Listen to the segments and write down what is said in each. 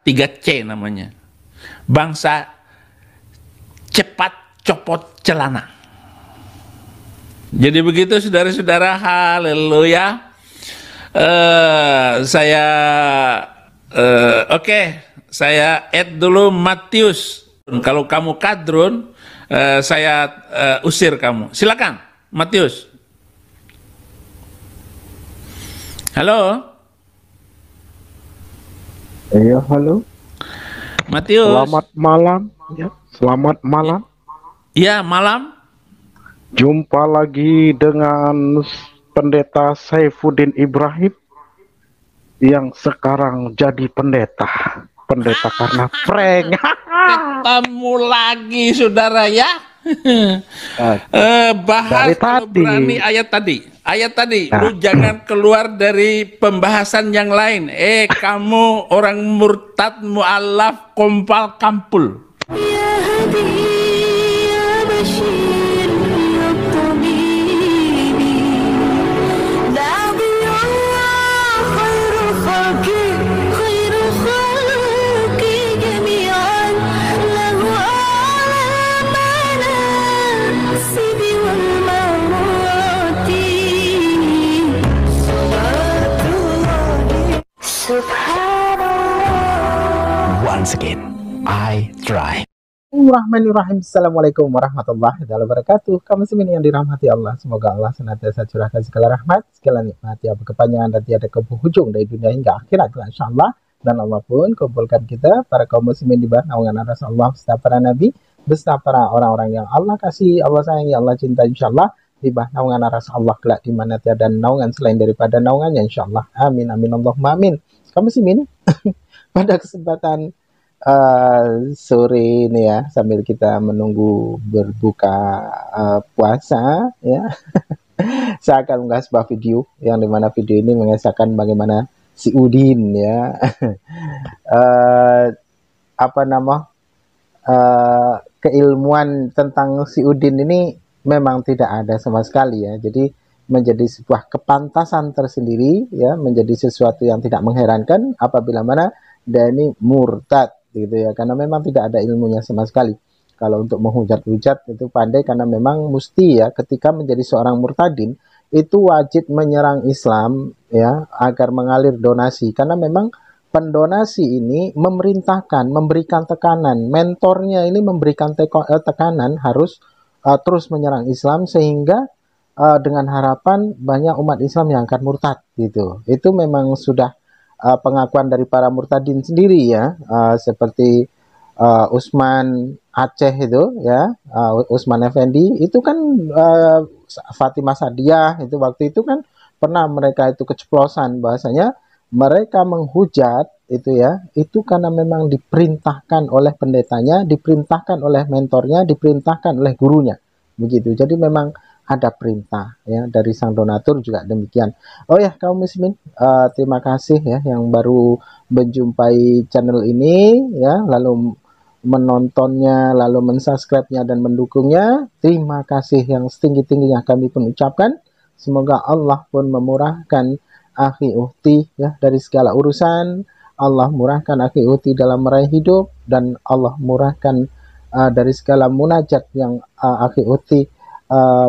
3C namanya. Bangsa cepat copot celana. Jadi begitu saudara-saudara, haleluya. Saya add dulu Matius. Kalau kamu kadrun, saya usir kamu. Silakan, Matius. Halo. Iya, halo. Matius. Selamat malam. Ya, selamat malam. Ya, malam. Jumpa lagi dengan Pendeta Saifuddin Ibrahim yang sekarang jadi pendeta. Pendeta karena prank. Ketemu lagi, saudara ya. Bahas kalau berani ayat tadi. Lu jangan keluar dari pembahasan yang lain. Kamu orang murtad, mu'alaf, kompal, kampul. Once again, I try. Bismillahirrahmanirrahim. Assalamualaikum warahmatullahi wabarakatuh. Kamu semua yang dirahmati Allah, semoga Allah senantiasa curahkan segala rahmat, segala nikmat, tiada kepanjangan dan tiada penghujung dari dunia hingga akhirat, insyaallah. Dan Allah pun kumpulkan kita para kaum muslimin di bawah naungan aras Allah beserta para nabi, beserta para orang-orang yang Allah kasih, Allah sayangi, Allah cinta, insyaallah di bawah naungan aras Allah kelak di mana tiada naungan selain daripada naungannya, insyaallah. Amin amin Allahumma amin. Kaum muslimin, pada kesempatan sore ini ya, sambil kita menunggu berbuka puasa ya, saya akan mengunggah sebuah video yang dimana video ini mengisahkan bagaimana si Udin ya keilmuan tentang si Udin ini memang tidak ada sama sekali ya. Jadi menjadi sebuah kepantasan tersendiri ya, menjadi sesuatu yang tidak mengherankan apabila mana dia ini murtad gitu ya, karena memang tidak ada ilmunya sama sekali. Kalau untuk menghujat-hujat itu pandai, karena memang mesti ya ketika menjadi seorang murtadin itu wajib menyerang Islam ya agar mengalir donasi, karena memang pendonasi ini memerintahkan, memberikan tekanan, mentornya ini memberikan tekanan harus terus menyerang Islam, sehingga dengan harapan banyak umat Islam yang akan murtad gitu. Itu memang sudah pengakuan dari para murtadin sendiri ya, seperti Usman Aceh itu ya, Usman Effendi itu kan, Fatimah Sadiah itu waktu itu kan pernah mereka itu keceplosan bahasanya mereka menghujat itu ya, itu karena memang diperintahkan oleh pendetanya, diperintahkan oleh mentornya, diperintahkan oleh gurunya begitu. Jadi memang ada perintah ya dari sang donatur juga demikian. Oh ya kaum muslimin, terima kasih ya yang baru menjumpai channel ini ya, lalu menontonnya, lalu mensubscribe-nya dan mendukungnya. Terima kasih yang setinggi-tingginya kami pun ucapkan. Semoga Allah pun memurahkan akhi uhti ya dari segala urusan. Allah murahkan akhi uhti dalam meraih hidup, dan Allah murahkan dari segala munajat yang akhi uhti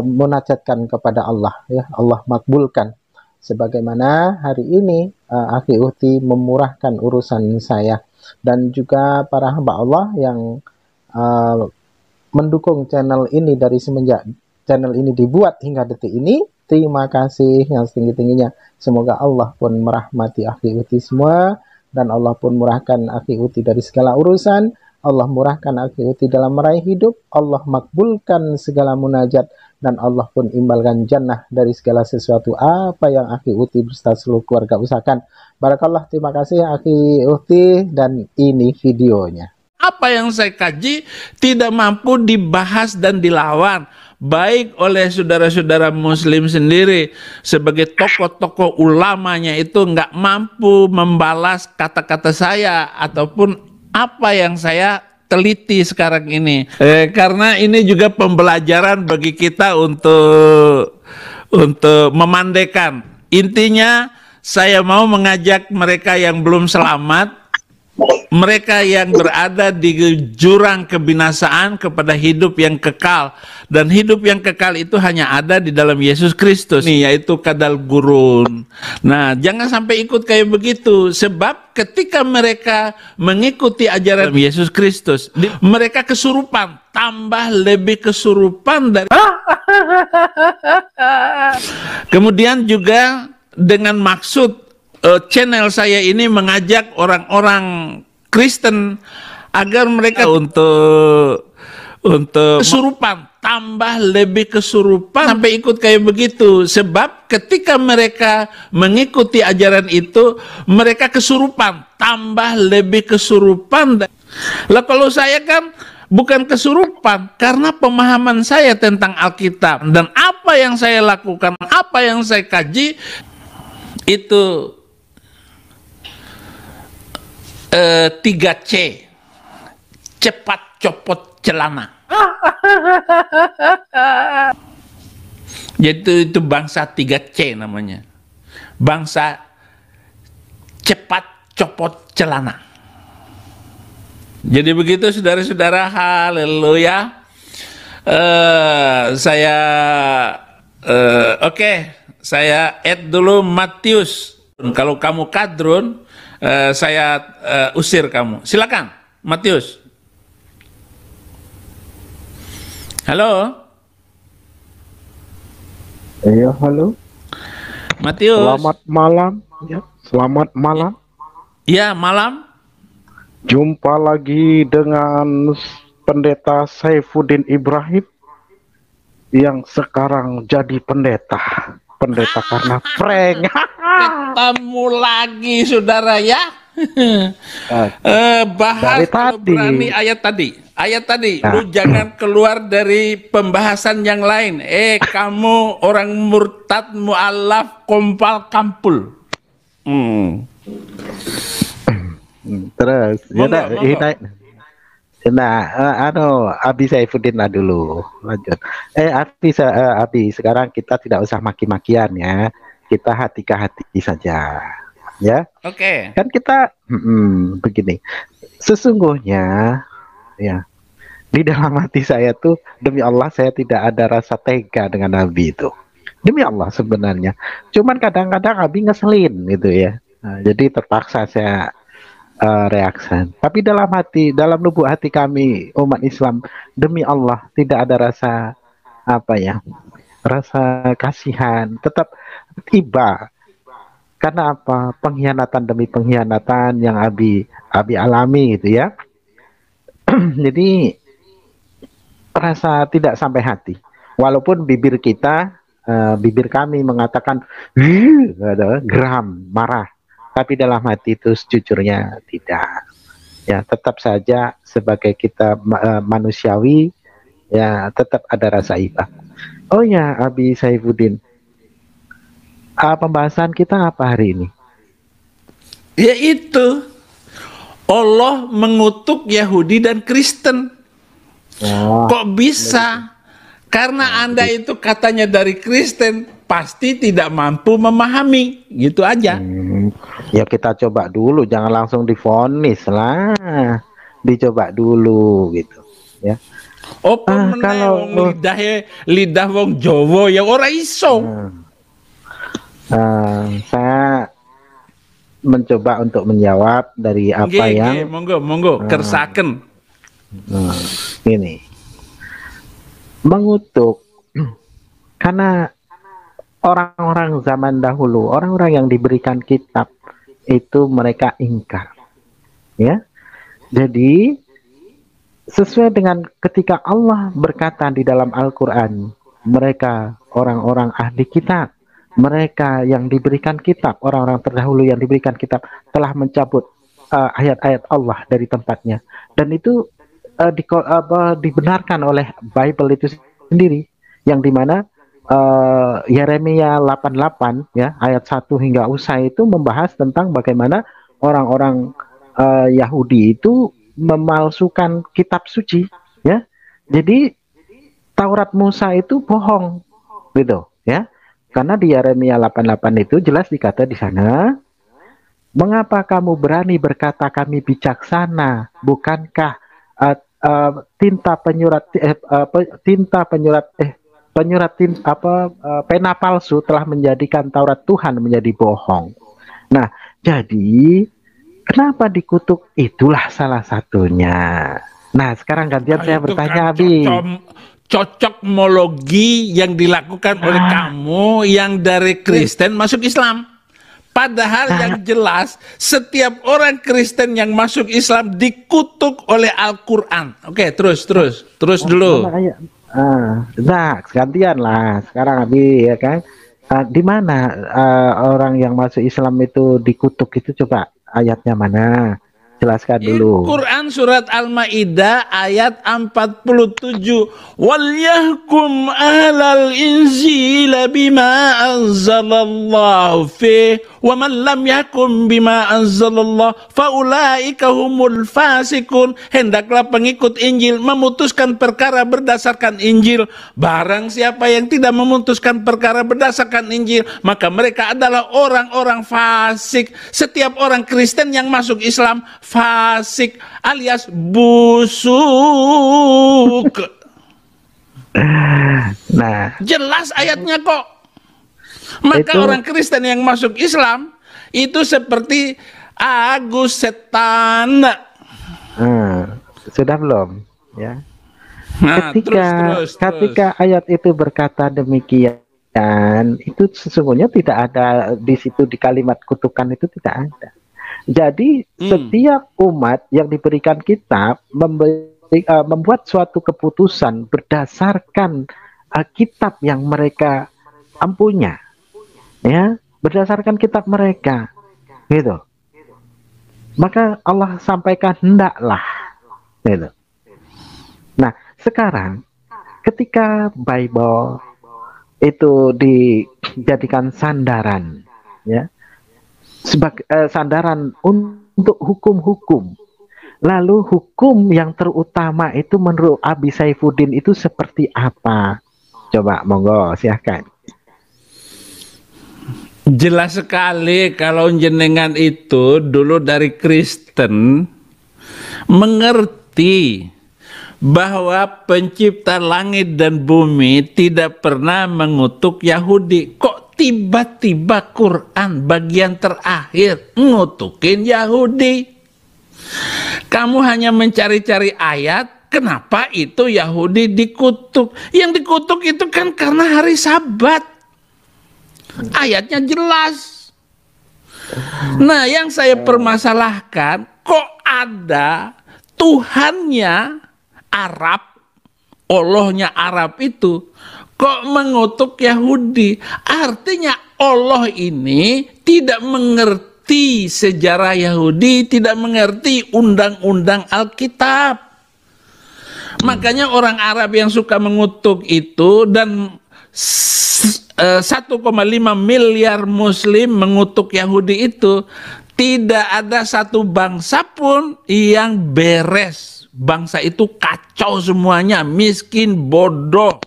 munajatkan kepada Allah ya, Allah makbulkan. Sebagaimana hari ini akhi uhti memurahkan urusan saya, dan juga para hamba Allah yang mendukung channel ini dari semenjak channel ini dibuat hingga detik ini. Terima kasih yang setinggi-tingginya. Semoga Allah pun merahmati akhi uhti semua, dan Allah pun murahkan akhi uhti dari segala urusan. Allah murahkan akhi uhti dalam meraih hidup, Allah makbulkan segala munajat, dan Allah pun imbalkan jannah dari segala sesuatu apa yang akhi uhti beserta seluruh keluarga usahakan. Barakallah, terima kasih akhi uhti, dan ini videonya. Apa yang saya kaji tidak mampu dibahas dan dilawan, baik oleh saudara-saudara muslim sendiri sebagai tokoh-tokoh ulamanya itu nggak mampu membalas kata-kata saya ataupun apa yang saya teliti sekarang ini, karena ini juga pembelajaran bagi kita untuk memandaikan. Intinya saya mau mengajak mereka yang belum selamat mereka yang berada di jurang kebinasaan kepada hidup yang kekal, dan hidup yang kekal itu hanya ada di dalam Yesus Kristus, nih, yaitu kadal gurun. Nah, jangan sampai ikut kayak begitu, sebab ketika mereka mengikuti ajaran Yesus Kristus, mereka kesurupan, tambah lebih kesurupan dari. Kemudian juga dengan maksud channel saya ini mengajak orang-orang Kristen agar mereka untuk kesurupan, tambah lebih kesurupan, sampai ikut kayak begitu, sebab ketika mereka mengikuti ajaran itu, mereka kesurupan, tambah lebih kesurupan. Lah kalau saya kan bukan kesurupan, karena pemahaman saya tentang Alkitab dan apa yang saya lakukan, apa yang saya kaji itu 3C, cepat copot celana. Jadi itu bangsa 3C namanya, bangsa cepat copot celana. Jadi begitu saudara-saudara, haleluya. Saya add dulu Matius. Kalau kamu kadrun, saya usir kamu. Silakan, Matius. Halo. Iya, halo. Matius. Selamat malam. Ya, selamat malam. Ya, malam. Jumpa lagi dengan Pendeta Saifuddin Ibrahim yang sekarang jadi pendeta. Pendeta karena prank. Ketemu lagi, saudara ya. Bahas Dari kalau tadi. berani ayat tadi. Lu jangan keluar dari pembahasan yang lain. Kamu orang murtad, mu'alaf, kompal, kampul. Terus, Abi Saifuddin lah dulu, lanjut. Abi, sekarang kita tidak usah maki-makian ya, kita hati ke hati saja, ya. Oke. Kan kita, begini, sesungguhnya, ya, di dalam hati saya tuh, demi Allah saya tidak ada rasa tega dengan Abi itu, demi Allah sebenarnya. Cuman kadang-kadang Abi ngeselin gitu ya, jadi terpaksa saya reaksi. Tapi dalam lubuk hati kami umat Islam, demi Allah tidak ada rasa rasa kasihan, tetap tiba. Karena apa? Pengkhianatan demi pengkhianatan yang Abi alami gitu ya. Jadi rasa tidak sampai hati. Walaupun bibir kami mengatakan geram, marah. Tapi dalam hati itu sejujurnya tidak. Ya, tetap saja sebagai kita manusiawi, ya tetap ada rasa iba. Oh ya, Abi Saifuddin, pembahasan kita apa hari ini? Yaitu Allah mengutuk Yahudi dan Kristen. Kok bisa? Karena Anda itu katanya dari Kristen, pasti tidak mampu memahami, gitu aja. Ya kita coba dulu, jangan langsung divonis lah, dicoba dulu gitu, ya. Kalau lidah wong Jawa ya ora iso. Saya mencoba untuk menjawab dari apa yang monggo kersaken. Ini mengutuk karena orang-orang zaman dahulu, orang-orang yang diberikan kitab itu mereka ingkar, ya. Jadi sesuai dengan ketika Allah berkata di dalam Al-Quran, mereka orang-orang ahli kitab, mereka yang diberikan kitab, orang-orang terdahulu yang diberikan kitab telah mencabut ayat-ayat Allah dari tempatnya, dan itu dibenarkan oleh Bible itu sendiri, yang dimana Yeremia 88 ya ayat 1 hingga usai itu membahas tentang bagaimana orang-orang Yahudi itu memalsukan kitab suci, ya. Jadi Taurat Musa itu bohong gitu ya, karena di Yeremia 88 itu jelas dikata di sana Mengapa kamu berani berkata kami bijaksana? Bukankah tinta penyurat tinta penyurat penyurat pena palsu telah menjadikan Taurat Tuhan menjadi bohong. Nah, jadi kenapa dikutuk? Itulah salah satunya. Nah, sekarang gantian saya Itu bertanya, kan Abi. cocokmologi yang dilakukan oleh kamu yang dari Kristen masuk Islam. Padahal yang jelas setiap orang Kristen yang masuk Islam dikutuk oleh Al-Quran. Oke, terus dulu. Nah, gantian lah. Sekarang Abi, ya kan? Di mana orang yang masuk Islam itu dikutuk itu, coba ayatnya mana? Jelaskan dulu. Quran surat Al-Maidah ayat 47. Wal yahkum ahlal injil bima anzalallahu fi wa man lam yakum bima anzalallah faulaika humul fasikun. Hendaklah pengikut Injil memutuskan perkara berdasarkan Injil. Barang siapa yang tidak memutuskan perkara berdasarkan Injil, maka mereka adalah orang-orang fasik. Setiap orang Kristen yang masuk Islam fasik alias busuk. Nah, jelas ayatnya kok. Maka orang Kristen yang masuk Islam itu seperti Agus setan. Sudah belum? Ya. Nah, ketika ayat itu berkata demikian, itu sesungguhnya tidak ada di situ, di kalimat kutukan itu tidak ada. Jadi setiap umat yang diberikan kitab membuat suatu keputusan berdasarkan kitab yang mereka punya, ya, berdasarkan kitab mereka, gitu. Maka Allah sampaikan hendaklah, gitu. Nah, sekarang ketika Bible itu dijadikan sandaran, ya, sebagai sandaran untuk hukum-hukum. Lalu hukum yang terutama itu menurut Abi Saifuddin itu seperti apa? Coba, monggo, silahkan. Jelas sekali kalau jenengan itu dulu dari Kristen mengerti bahwa pencipta langit dan bumi tidak pernah mengutuk Yahudi. Kok tiba-tiba Quran bagian terakhir ngutukin Yahudi? Kamu hanya mencari-cari ayat, kenapa itu Yahudi dikutuk? Yang dikutuk itu kan karena hari Sabat. Ayatnya jelas. Nah, yang saya permasalahkan, kok ada Tuhannya Arab, Allahnya Arab itu kok mengutuk Yahudi? Artinya Allah ini tidak mengerti sejarah Yahudi, tidak mengerti undang-undang Alkitab. Makanya orang Arab yang suka mengutuk itu, dan 1,5 miliar Muslim mengutuk Yahudi itu, tidak ada satu bangsa pun yang beres. Bangsa itu kacau semuanya, miskin, bodoh.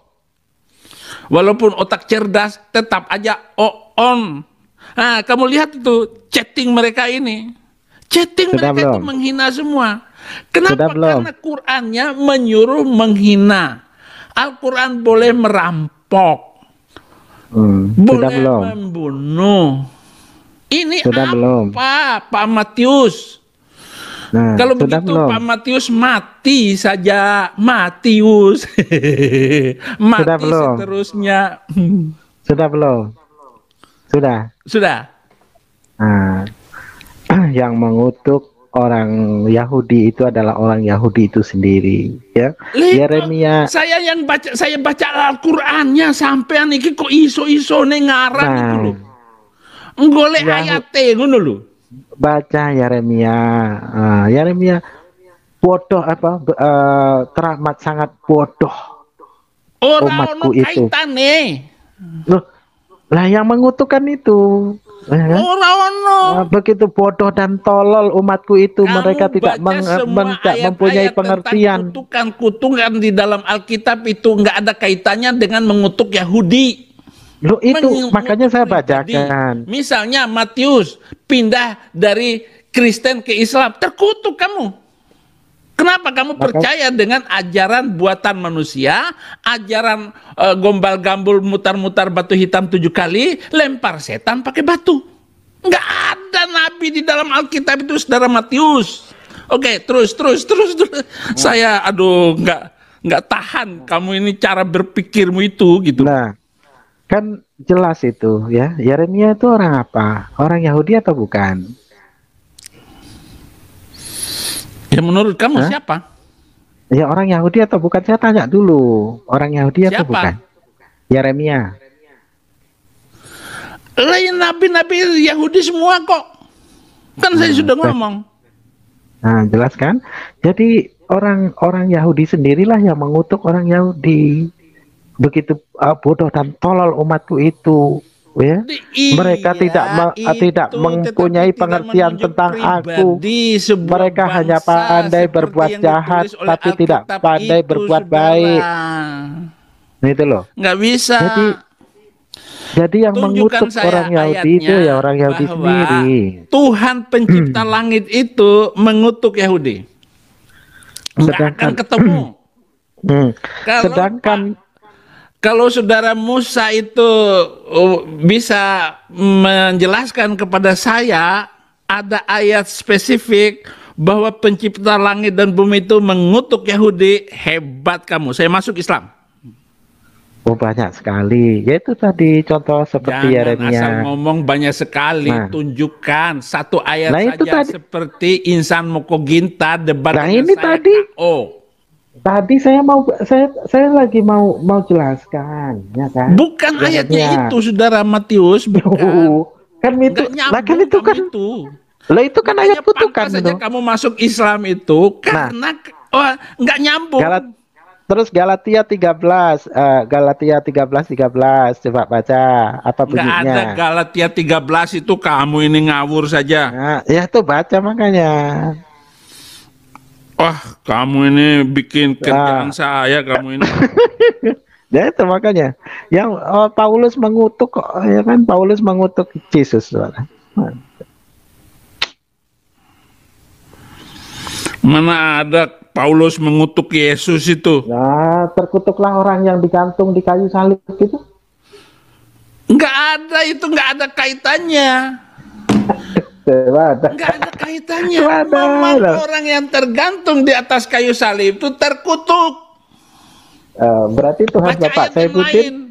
Walaupun otak cerdas, tetap aja on. Nah, kamu lihat itu chatting mereka ini. Chatting Sudah mereka belum? itu menghina semua. Kenapa? Sudah belum? Karena Qur'annya menyuruh menghina. Al-Quran boleh merampok. Sudah Boleh belum? membunuh. Ini Sudah apa, belum? Pak Matius? Nah, Kalau sudah begitu belum? Pak Matius mati saja, Matius. Mati belum? seterusnya. Sudah belum? Sudah. Sudah. Nah, yang mengutuk orang Yahudi itu adalah orang Yahudi itu sendiri, ya. Yeremia. Saya baca Al-Qur'annya sampean iki kok iso-iso ning ngaran itu lho. Golek ayate ngono lho. Baca Yeremia. Yeremia bodoh apa? Teramat sangat bodoh. Ora ono Umatku itu. kaitane. Loh, lah yang mengutukkan itu. Ora ono. Begitu bodoh dan tolol umatku itu. Mereka tidak mempunyai pengertian. Kutukan di dalam Alkitab itu nggak ada kaitannya dengan mengutuk Yahudi. Loh itu makanya saya pribadi. bacakan. Misalnya Matius pindah dari Kristen ke Islam, terkutuk kamu. Kenapa kamu percaya dengan ajaran buatan manusia, ajaran gombal-gambul mutar-mutar batu hitam 7 kali, lempar setan pakai batu? Nggak ada nabi di dalam Alkitab itu, saudara Matius. Oke, terus. Saya nggak tahan kamu ini cara berpikirmu itu gitu. Nah, kan jelas itu ya. Yeremia itu orang apa? Orang Yahudi atau bukan? Ya menurut kamu siapa? Ya orang Yahudi atau bukan? Saya tanya dulu. Orang Yahudi atau bukan? Yeremia. Lain nabi-nabi Yahudi semua kok. Kan saya sudah ngomong. Nah, jelas kan? Jadi orang Yahudi sendirilah yang mengutuk orang Yahudi. Begitu bodoh dan tolol umatku itu. Ya, mereka tidak mempunyai pengertian tentang aku. Mereka hanya pandai berbuat jahat, tapi tidak pandai berbuat baik. Itu loh. Nggak bisa. Jadi yang mengutuk orang Yahudi itu ya orang Yahudi sendiri. Tuhan pencipta langit itu mengutuk Yahudi. Nggak akan ketemu. Kalau saudara Musa itu bisa menjelaskan kepada saya, ada ayat spesifik bahwa pencipta langit dan bumi itu mengutuk Yahudi, hebat kamu, saya masuk Islam. Oh banyak sekali, yaitu tadi contoh seperti Yeremia. Jangan asal ngomong banyak sekali, tunjukkan satu ayat saja tadi. Seperti Insan Moko Ginta debat dengan ini saya tadi. Tadi saya lagi mau jelaskan, ya kan? Bukan ayatnya itu, saudara Matius, bukan. Kan itu, itu kan itu kan ayat kutukan saja kamu masuk Islam itu karena nggak nyambung. Terus Galatia 13 coba baca apa bunyinya? Nggak ada Galatia 13 itu, kamu ini ngawur saja. Nah, ya itu baca makanya. Wah, kamu ini bikin kerjaan saya, kamu ini. Ya itu makanya. Yang Paulus mengutuk, ya kan? Paulus mengutuk Yesus. Mana ada Paulus mengutuk Yesus itu? Nah, terkutuklah orang yang digantung di kayu salib itu. Nggak ada itu, nggak ada kaitannya. Nggak ada kaitannya. Memang orang yang tergantung di atas kayu salib itu terkutuk. Berarti Tuhan baca Bapak Saifuddin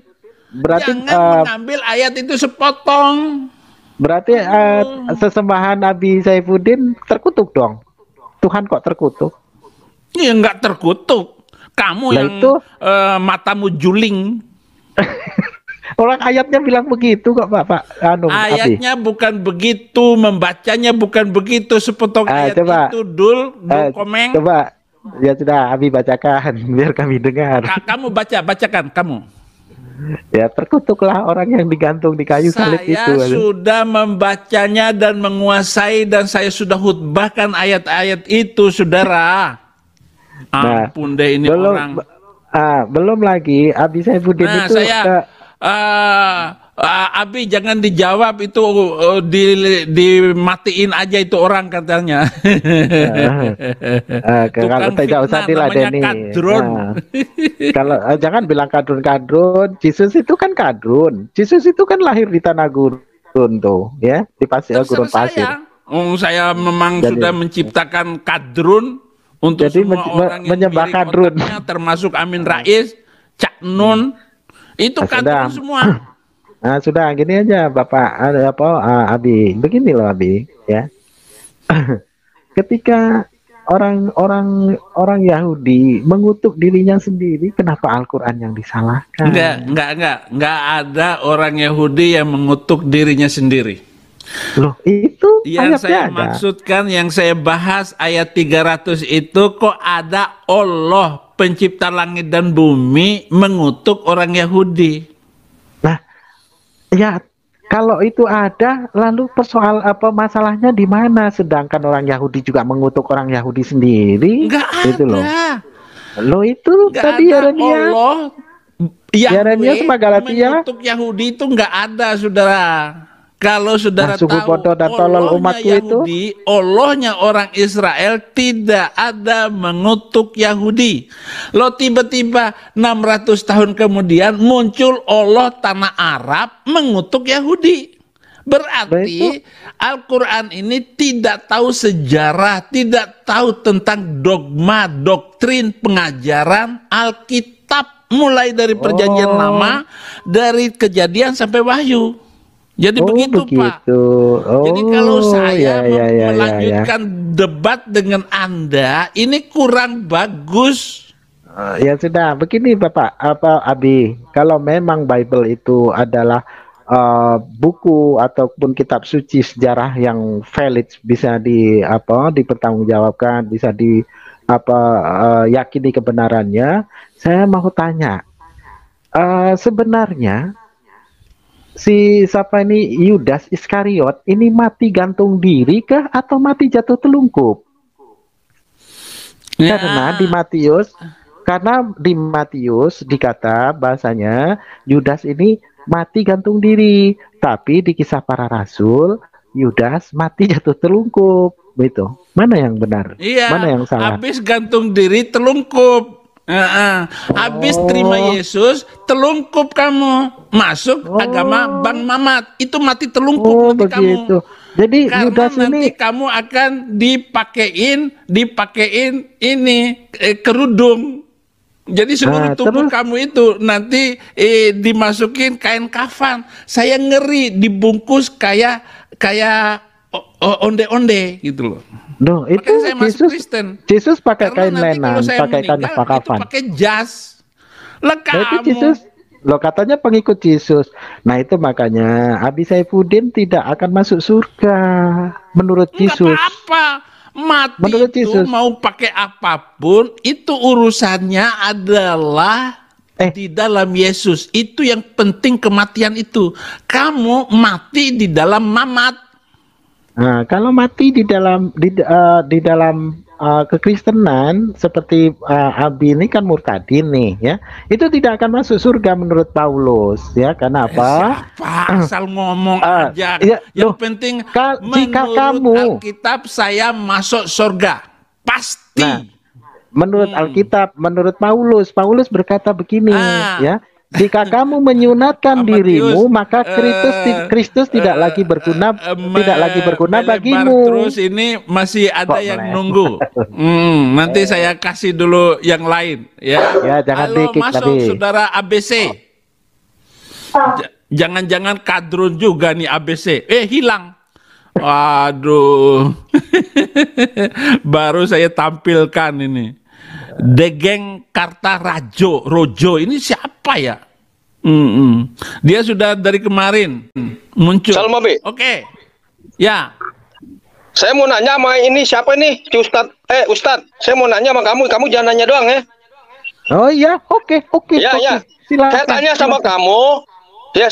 berarti jangan mengambil ayat itu sepotong. Berarti sesembahan Nabi Saifuddin terkutuk dong. Tuhan kok terkutuk? Ya nggak terkutuk. Kamu yang itu, matamu juling. Orang ayatnya bilang begitu kok Pak ayatnya Abi. Bukan begitu, membacanya bukan begitu, sepotong ayat coba, itu dul komeng. Coba ya sudah Abi bacakan biar kami dengar. Kamu bacakan kamu. Ya terkutuklah orang yang digantung di kayu salib itu. Saya sudah membacanya dan menguasai dan saya sudah khutbahkan ayat-ayat itu, saudara. Ampun deh ini orang. Belum lagi Abi Saifuddin itu Abi jangan dijawab itu, dimatiin aja itu orang katanya. Kalau tidak usah diladeni. Kalau jangan bilang kadrun. Yesus itu kan kadrun. Yesus itu kan lahir di tanah gurun tuh, ya, di gurun pasir. Saya memang sudah menciptakan kadrun untuk semua orang yang menyembah kadrun, termasuk Amin Rais, Cak Nun. Itu kadrun semua. Nah, sudah gini aja Bapak Abi. Begini loh Abi, ya. Ketika orang Yahudi mengutuk dirinya sendiri, kenapa Al-Qur'an yang disalahkan? Enggak ada orang Yahudi yang mengutuk dirinya sendiri. Loh, itu yang saya maksudkan, yang saya bahas ayat 300 itu, kok ada Allah pencipta langit dan bumi mengutuk orang Yahudi. Nah, ya kalau itu ada, lalu masalahnya di mana? Sedangkan orang Yahudi juga mengutuk orang Yahudi sendiri. Enggak itu ada. Loh itu nggak tadi ada Yeremia. Allah Yeremia sama Galatia. mengutuk Yahudi itu nggak ada, saudara. Kalau saudara Nah, suku tahu bodoh dan tolol Allahnya umatku itu. Yahudi, Allahnya orang Israel tidak ada mengutuk Yahudi. Lo tiba-tiba 600 tahun kemudian muncul Allah tanah Arab mengutuk Yahudi. Berarti Al-Quran ini tidak tahu sejarah, tidak tahu tentang dogma, doktrin, pengajaran Alkitab. Mulai dari perjanjian lama, dari kejadian sampai wahyu. Jadi begitu, Pak. Jadi kalau saya melanjutkan debat dengan Anda, ini kurang bagus. Ya sudah, begini Bapak, Abi, kalau memang Bible itu adalah buku ataupun kitab suci sejarah yang valid, bisa dipertanggungjawabkan, bisa yakini kebenarannya. Saya mau tanya, sebenarnya si siapa ini Yudas Iskariot ini mati gantung diri kah atau mati jatuh telungkup? Karena di Matius dikata bahasanya Yudas ini mati gantung diri, tapi di Kisah Para Rasul Yudas mati jatuh telungkup. Begitu. Mana yang benar? Iya, mana yang salah? Habis gantung diri telungkup. Habis terima Yesus telungkup kamu, masuk agama Bang Mamat, itu mati telungkup nanti begitu. kamu. Jadi Karena Yudas nanti ini kamu akan dipakein ini kerudung. Jadi seluruh tubuh kamu itu nanti dimasukin kain kafan. Saya ngeri dibungkus kayak onde-onde gitu loh. Itu saya masuk Kristen. Yesus pakai kain Karena nanti lenan, kalau saya pakai kain meninggal, kafan. itu pakai jas. Lah Berarti kamu. Yesus, lo katanya pengikut Yesus. Nah itu makanya Abi Saifuddin tidak akan masuk surga menurut Nggak Yesus. apa-apa. Mati Menurut itu Yesus. mau pakai apapun, itu urusannya adalah di dalam Yesus. Itu yang penting, kematian itu. Kamu mati di dalam Mamat. Nah, kalau mati di dalam kekristenan seperti Abi ini kan murtadin nih ya, itu tidak akan masuk surga menurut Paulus ya. Karena apa? Siapa asal ngomong aja. Ya, yang penting jika menurut Alkitab saya masuk surga pasti. Nah, menurut Alkitab, menurut Paulus berkata begini ya. Jika kamu menyunatkan dirimu, maka Kristus tidak lagi berguna, bagimu. Terus ini masih ada yang nunggu. Nanti saya kasih dulu yang lain, ya. Ya, jangan Halo, dikit masuk tadi. saudara ABC. Jangan-jangan kadrun juga nih ABC. Hilang. Waduh. Baru saya tampilkan ini. Degeng Karta Rojo ini siapa ya? Dia sudah dari kemarin muncul. Salam Abi. Oke. Ya. Saya mau nanya sama ini siapa nih? Ustadz. Saya mau nanya sama kamu jangan nanya doang ya. Oh iya, oke. Ya. Silakan. Saya tanya sama kamu. Ya,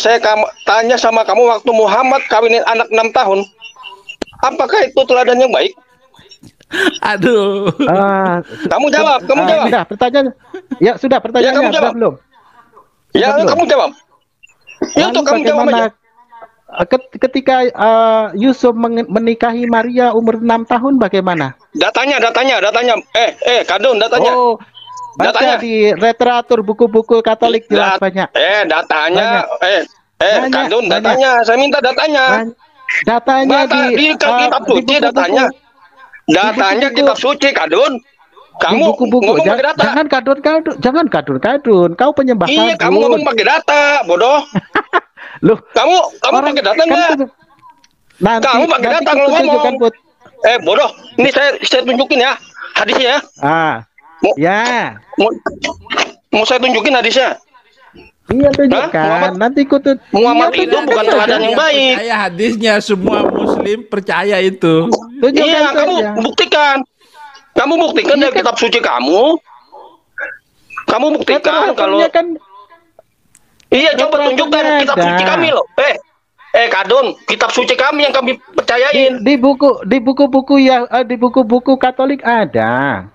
tanya sama kamu waktu Muhammad kawinin anak 6 tahun. Apakah itu teladan yang baik? Aduh. Kamu jawab. Sudah pertanyaan. Ya, sudah pertanyaannya. Ya, kamu jawab. Belum? Ya, kamu jawab. Ya, untuk kamu jawab aja. Ketika Yusuf menikahi Maria umur 6 tahun bagaimana? Datanya. Kadun, datanya. Oh, baca datanya. di literatur buku-buku Katolik jelas banyak. Datanya. Banyak. Kadun, Banyak. datanya. Saya minta datanya. Datanya di kitab suci datanya. Datanya kitab suci, Kadun. Kamu buku-buku ngomong pakai data. Jangan kadun. Kau penyembah kadun. Iya, kamu ngomong pakai data, bodoh. Loh, kamu pakai data enggak? Kamu pakai data kalau ngomong. Bodoh. Ini saya tunjukin ya hadisnya ya. Mau saya tunjukin hadisnya. Iya, tunjukkan. Nanti ikut. Muhammad itu bukan teladan yang baik. Percaya hadisnya, semua Muslim percaya itu. Iya, kamu buktikan. Kamu buktikan dari kitab suci kamu. Kamu buktikan kalau. Iya, coba tunjukkan kitab suci kami loh. Kadun, kitab suci kami yang kami percayain. Di buku-buku Katolik ada.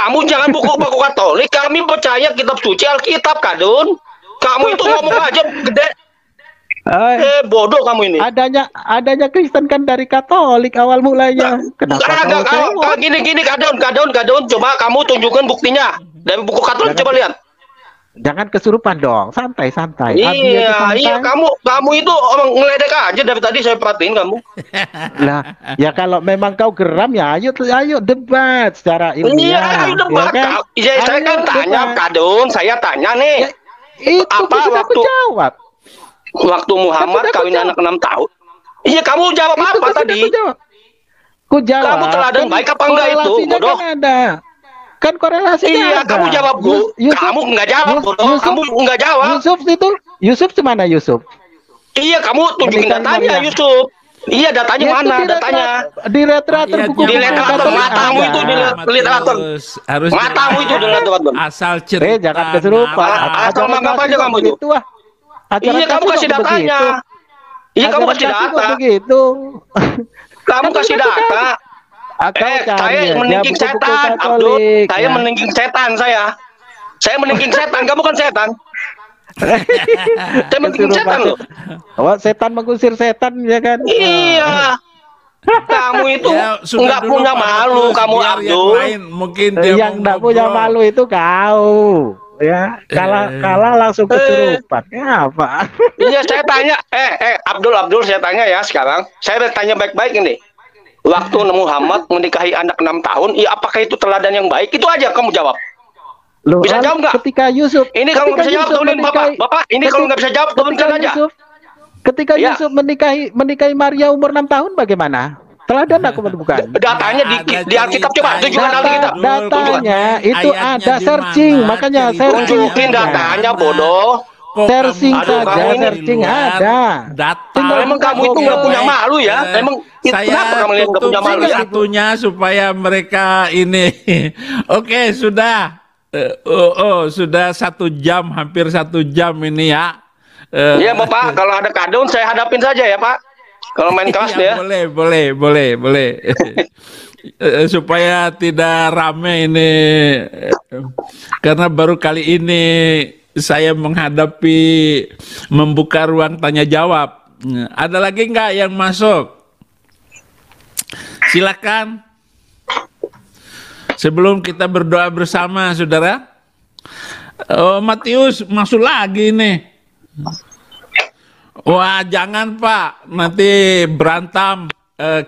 Kamu jangan buku-buku Katolik. Kami percaya kitab suci Alkitab, Kadun. Kamu itu ngomong aja gede. Bodoh kamu ini. Adanya Kristen kan dari Katolik awal mulanya. Kenapa? Gini, Kadun. Coba kamu tunjukkan buktinya dari buku Katolik. Coba lihat. Jangan kesurupan dong, santai. Iya, kamu itu orang ngeledek aja dari tadi saya perhatiin kamu. Lah, ya kalau memang kau geram ya ayo debat secara ilmiah. Iya, ayo debat. Ya kan? Saya kan tanya, Kadun, saya tanya nih. Ya, itu apa sudah waktu jawab. Waktu Muhammad kawin anak 6 tahun. Iya, kamu jawab Itu apa tadi? Ku jawab. Kamu teladan baik apa enggak itu, bodoh? Kan ada. Kan korelasinya iya, ada. kamu jawab, Bu. Kamu enggak jawab, bodoh. Kamu enggak jawab. Yusuf mana Yusuf? Iya, kamu tunjukin datanya, Yusuf. Iya, datanya mana? Datanya di literatur buku. Di literatur matamu itu di literatur. Harus matamu itu di literatur. Asal cerita. Jangan kesurupan. Asal mangap aja kamu itu. Iya, kamu kasih datanya. Iya, kamu kasih data. Begitu. Kamu kasih data. Saya meningking setan, Abdul. Saya meningking setan saya. Saya meningking setan, kamu kan setan. Saya meningking setan loh. Setan mengusir setan ya kan? Iya. Kamu itu nggak punya malu, kamu Abdul. Mungkin yang nggak punya malu itu kau. Ya, kalah langsung kesurupan. Apa? Iya, saya tanya, Abdul, saya tanya ya sekarang. Saya tanya baik-baik ini. Waktu Muhammad menikahi anak 6 tahun, iya apakah itu teladan yang baik? Itu aja kamu jawab. Loh, bisa jawab nggak? Ketika Yusuf, ini kalau nggak bisa jawab, turunin Bapak. Ini kalau nggak bisa jawab, turunkan aja. Ketika Yusuf menikahi Maria umur 6 tahun, bagaimana? Teladan aku bukan. Datanya di Alkitab, coba tunjukkan Alkitab. Datanya itu ada searching, makanya searching. Tunjukin datanya, bodoh. Searching saja, searching ada. Data. Memang kamu itu nggak punya malu ya? Memang kenapa kamu lihat nggak punya malu ya? Satunya supaya mereka ini. Oke, sudah. Sudah 1 jam, hampir 1 jam ini ya. Iya, Bapak. Kalau ada Kadun, saya hadapin saja ya, Pak. Kalau main kelas ya. Boleh. Supaya tidak rame ini. Karena baru kali ini saya menghadapi membuka ruang tanya jawab. Ada lagi nggak yang masuk? Silakan. Sebelum kita berdoa bersama, saudara. Matius masuk lagi nih. Wah, jangan Pak, nanti berantem.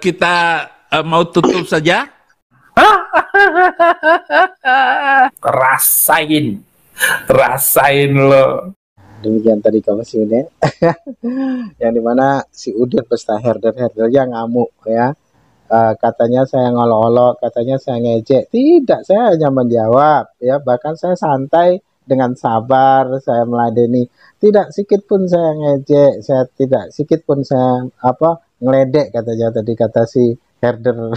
Kita mau tutup saja. Rasain lo. Demikian tadi kamu si Udin. Yang dimana si Udin peserta herder-herdernya ngamuk ya. Katanya saya ngolok-olok, katanya saya ngejek. Tidak, saya hanya menjawab ya. Bahkan saya santai dengan sabar, saya meladeni. Tidak sedikit pun saya ngejek, saya tidak sedikit pun saya ngeledek katanya tadi, kata si herder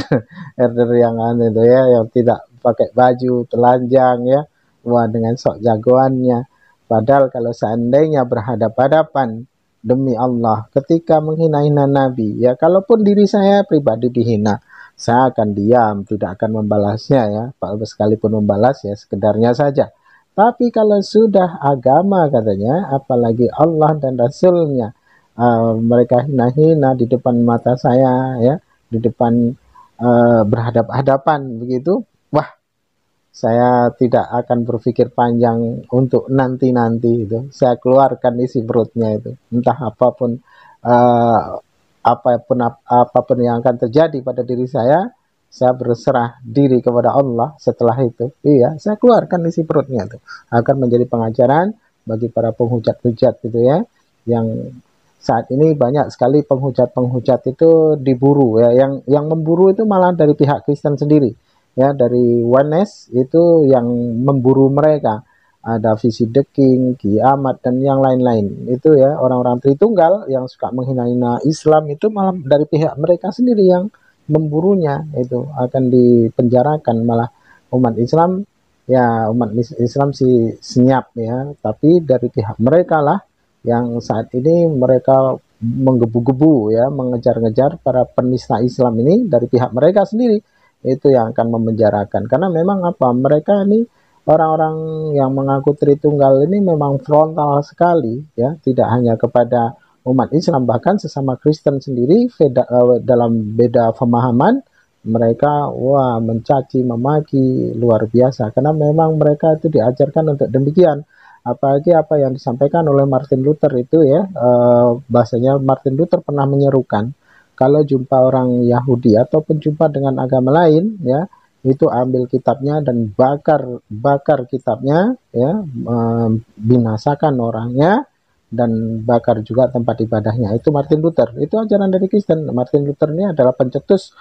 yang itu ya, yang tidak pakai baju telanjang ya. Wah, dengan sok jagoannya. Padahal kalau seandainya berhadapan-hadapan, demi Allah, ketika menghina-hina Nabi, ya kalaupun diri saya pribadi dihina, saya akan diam, tidak akan membalasnya ya. Sekalipun membalas ya sekedarnya saja. Tapi kalau sudah agama katanya, apalagi Allah dan Rasulnya, mereka hina-hina di depan mata saya ya, di depan berhadap-hadapan begitu, wah, saya tidak akan berpikir panjang untuk nanti-nanti itu. Saya keluarkan isi perutnya itu. Entah apapun apapun yang akan terjadi pada diri saya berserah diri kepada Allah setelah itu. Iya, saya keluarkan isi perutnya itu. Akan menjadi pengajaran bagi para penghujat-hujat gitu ya. Yang saat ini banyak sekali penghujat-penghujat itu diburu ya. Yang memburu itu malah dari pihak Kristen sendiri. Ya, dari Oneness itu yang memburu mereka. Ada Visi The King, Ki Ahmad dan yang lain-lain. Itu ya, orang-orang Tritunggal yang suka menghina-hina Islam itu malah dari pihak mereka sendiri yang memburunya, itu akan dipenjarakan. Malah umat Islam sih senyap ya, tapi dari pihak mereka lah yang saat ini mereka menggebu-gebu ya, mengejar-ngejar para penista Islam ini dari pihak mereka sendiri. itu yang akan memenjarakan. Karena memang apa, mereka ini orang-orang yang mengaku Tritunggal ini memang frontal sekali ya, tidak hanya kepada umat Islam, bahkan sesama Kristen sendiri dalam beda pemahaman mereka mencaci memaki luar biasa, karena memang mereka itu diajarkan untuk demikian. Apalagi apa yang disampaikan oleh Martin Luther itu ya, bahasanya Martin Luther pernah menyerukan kalau jumpa orang Yahudi ataupun jumpa dengan agama lain ya, itu ambil kitabnya dan bakar kitabnya ya, binasakan orangnya dan bakar juga tempat ibadahnya. Itu Martin Luther, itu ajaran dari Kristen. Martin Luther ini adalah pencetus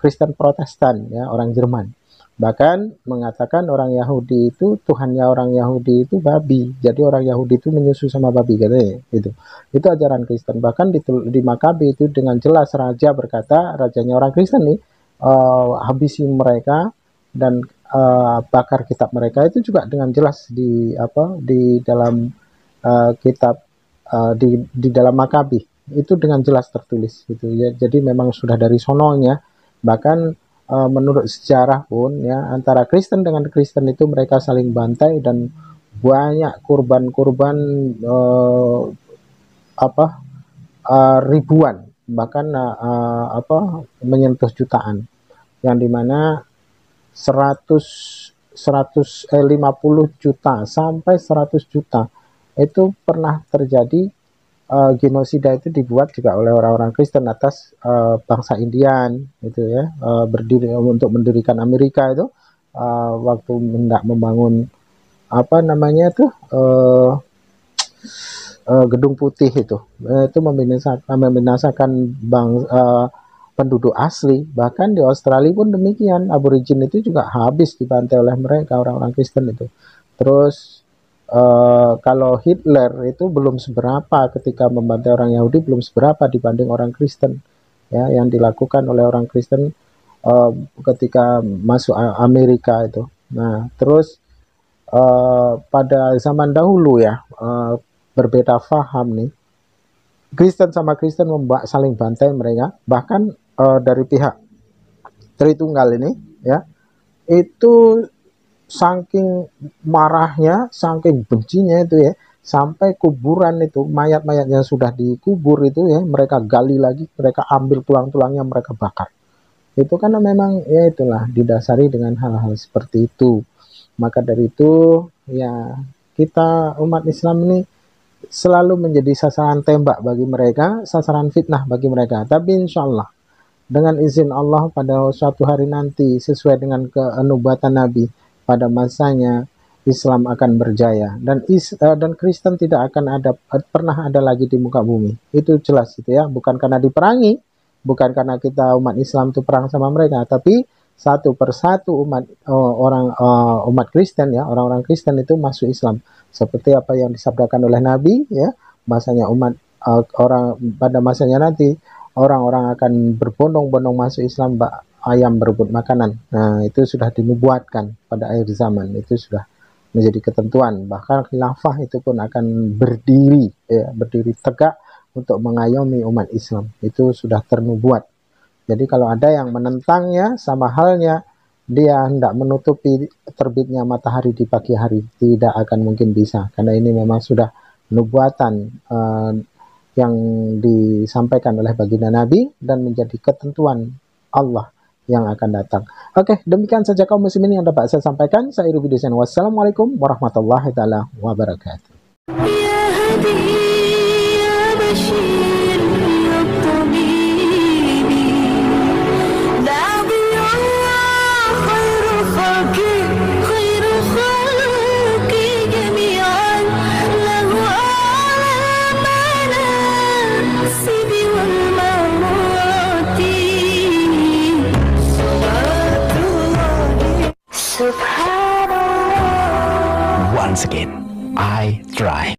Kristen Protestan ya, orang Jerman. Bahkan mengatakan orang Yahudi itu, Tuhannya orang Yahudi itu babi. Jadi orang Yahudi itu menyusu sama babi katanya. Itu ajaran Kristen. Bahkan di Makabi itu dengan jelas raja berkata, rajanya orang Kristen nih, habisi mereka dan bakar kitab mereka. Itu juga dengan jelas di dalam kitab di dalam Makabi. Itu dengan jelas tertulis gitu ya. Jadi memang sudah dari sononya. Bahkan menurut sejarah pun ya, antara Kristen dengan Kristen itu mereka saling bantai dan banyak kurban-kurban ribuan, bahkan menyentuh jutaan, yang dimana 50 juta sampai 100 juta itu pernah terjadi. Genosida itu dibuat juga oleh orang-orang Kristen atas bangsa Indian itu ya, berdiri untuk mendirikan Amerika itu, waktu hendak membangun Gedung Putih itu membinasakan penduduk asli. Bahkan di Australia pun demikian, aborigin itu juga habis dibantai oleh mereka, orang-orang Kristen itu. Terus kalau Hitler itu belum seberapa ketika membantai orang Yahudi, belum seberapa dibanding orang Kristen ya, yang dilakukan oleh orang Kristen ketika masuk Amerika itu. Nah terus pada zaman dahulu ya, berbeda faham nih, Kristen sama Kristen saling bantai mereka. Bahkan dari pihak Tritunggal ini ya, itu saking marahnya, saking bencinya itu ya, sampai kuburan itu, mayat-mayat yang sudah dikubur itu ya, mereka gali lagi, mereka ambil tulang-tulangnya, mereka bakar. Itu karena memang ya itulah didasari dengan hal-hal seperti itu. Maka dari itu ya, kita umat Islam ini selalu menjadi sasaran tembak bagi mereka, sasaran fitnah bagi mereka. Tapi insya Allah dengan izin Allah pada suatu hari nanti, sesuai dengan kenubuatan Nabi, pada masanya Islam akan berjaya dan Kristen tidak akan pernah ada lagi di muka bumi. Itu jelas itu ya, bukan karena diperangi, bukan karena kita umat Islam itu perang sama mereka, tapi satu persatu umat Kristen ya, orang-orang Kristen itu masuk Islam, seperti apa yang disabdakan oleh Nabi ya, masanya orang pada masanya nanti orang-orang akan berbondong-bondong masuk Islam, ayam berebut makanan. Nah itu sudah dinubuatkan pada akhir zaman, itu sudah menjadi ketentuan. Bahkan khilafah itu pun akan berdiri tegak untuk mengayomi umat Islam. Itu sudah ternubuat. Jadi kalau ada yang menentangnya, sama halnya dia hendak menutupi terbitnya matahari di pagi hari, tidak akan mungkin bisa, karena ini memang sudah nubuatan yang disampaikan oleh baginda Nabi dan menjadi ketentuan Allah yang akan datang. Oke, demikian saja kaum muslimin yang dapat saya sampaikan. Saya Ruby Desain. Wassalamualaikum warahmatullahi taala wabarakatuh. Once again, I try.